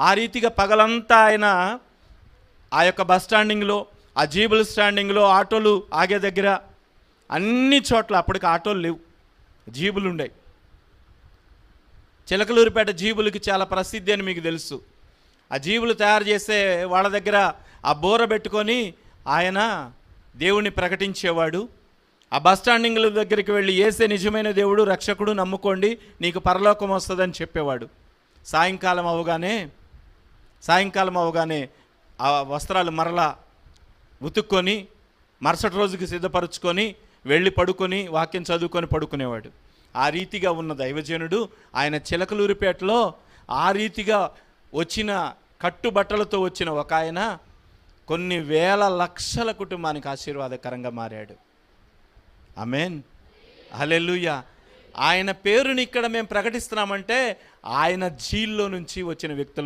ఆ రీతిగా పగలంతా ఆయన ఆ యొక్క బస్ స్టాండింగ్లో, ఆ జీబుల్ స్టాండింగ్లో, ఆటోలు ఆగే దగ్గర అన్ని చోట్ల, అప్పటికి ఆటోలు లేవు, జీబులు ఉండేవి. చిలకలూరిపేట జీబులకి చాలా ప్రసిద్ధి అని మీకు తెలుసు. ఆ జీబులు తయారు చేసే వాళ్ళ దగ్గర ఆ బోర పెట్టుకొని ఆయన దేవుణ్ణి ప్రకటించేవాడు. ఆ బస్ స్టాండింగ్ల దగ్గరికి వెళ్ళి యేసే నిజమైన దేవుడు, రక్షకుడు, నమ్ముకోండి నీకు పరలోకం వస్తుందని చెప్పేవాడు. సాయంకాలం అవగానే ఆ వస్త్రాలు మరలా ఉతుక్కొని మరుసటి రోజుకి సిద్ధపరుచుకొని వెళ్ళి పడుకొని వాక్యం చదువుకొని పడుకునేవాడు. ఆ రీతిగా ఉన్న దైవజనుడు ఆయన చిలకలూరిపేటలో ఆ రీతిగా వచ్చిన కట్టుబట్టలతో వచ్చిన ఒక ఆయన కొన్ని వేల లక్షల కుటుంబానికి ఆశీర్వాదకరంగా మారాడు. ఆమేన్, హల్లెలూయా. ఆయన పేరుని ఇక్కడ మేము ప్రకటిస్తున్నామంటే ఆయన జీల్లో నుంచి వచ్చిన వ్యక్తులు